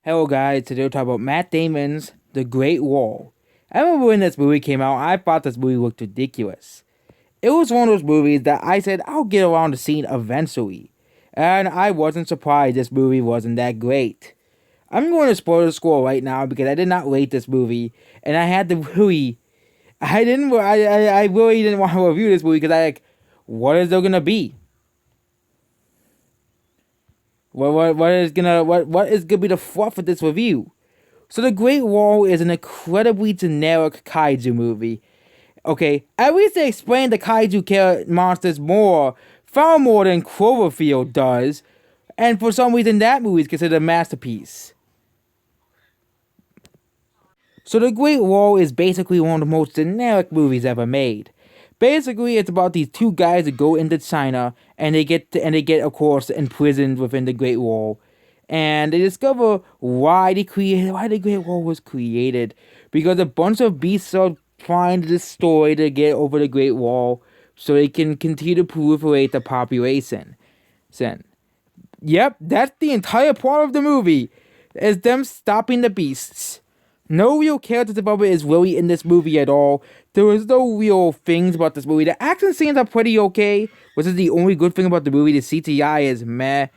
Hello guys, today we'll talk about Matt Damon's The Great Wall. I remember when this movie came out, I thought this movie looked ridiculous. It was one of those movies that I said I'll get around to seeing eventually. And I wasn't surprised this movie wasn't that great. I'm going to spoil the score right now because I did not rate this movie, and I had to really, I really didn't want to review this movie because what is there gonna be? What is gonna be the fluff of this review? So The Great Wall is an incredibly generic kaiju movie. Okay, at least they explain the kaiju monsters far more than Cloverfield does, and for some reason that movie is considered a masterpiece. So The Great Wall is basically one of the most generic movies ever made. Basically, it's about these two guys that go into China and they get of course imprisoned within the Great Wall, and they discover why the Great Wall was created, because a bunch of beasts are trying to destroy to get over the Great Wall so they can continue to proliferate the population. Yep, that's the entire plot of the movie, is them stopping the beasts. No real character development is really in this movie at all. There is no real things about this movie. The action scenes are pretty okay, which is the only good thing about the movie. The CGI is meh.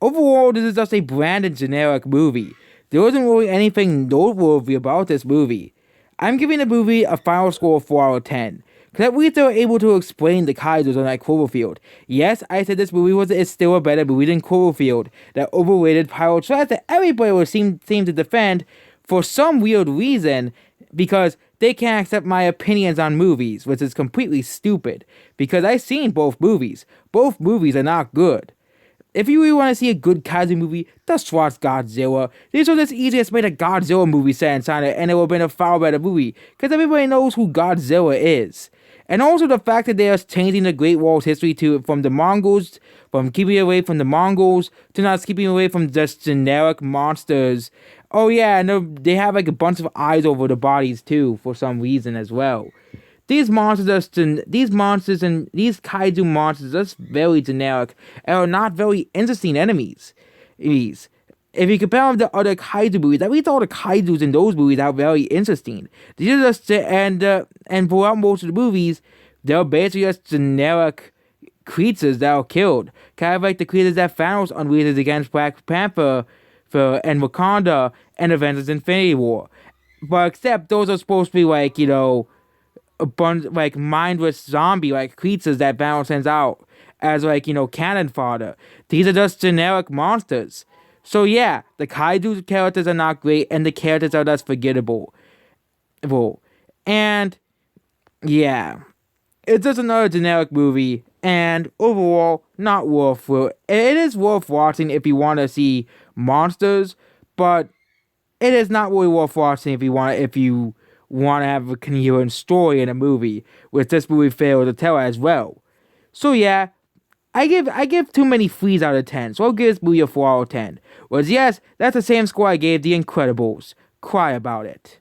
Overall, this is just a bland and generic movie. There isn't really anything noteworthy about this movie. I'm giving the movie a final score of 4 out of 10. Because at least they were able to explain the kaijus on that Cloverfield. Yes, I said this movie is still a better movie than Cloverfield, that overrated pilot trash that everybody would seem to defend for some weird reason, because they can't accept my opinions on movies, which is completely stupid, because I've seen both movies. Both movies are not good. If you really want to see a good kaiju movie, just watch Godzilla. This was the easiest made a Godzilla movie set in China, and it would have been a far better movie, because everybody knows who Godzilla is. And also the fact that they are changing the Great Wall's history from keeping away from the Mongols, to not keeping away from just generic monsters. Oh yeah, and they have like a bunch of eyes over the bodies too, for some reason as well. These kaiju monsters are just very generic and are not very interesting enemies. If you compare them to other kaiju movies, at least all the kaijus in those movies are very interesting. These are just and throughout most of the movies, they're basically just generic creatures that are killed, kind of like the creatures that Thanos unleashes against Black Panther and Wakanda and Avengers Infinity War. But except those are supposed to be a bunch mindless zombie creatures that Thanos sends out as cannon fodder. These are just generic monsters. So yeah, the kaiju characters are not great, and the characters are just forgettable. And yeah, it's just another generic movie, and overall not worth it. It is worth watching if you want to see monsters, but it is not really worth watching if you want to have a coherent story in a movie, which this movie failed to tell as well. So yeah, I give too many 3s out of 10, so I'll give this movie a 4 out of 10. Whereas yes, that's the same score I gave The Incredibles. Cry about it.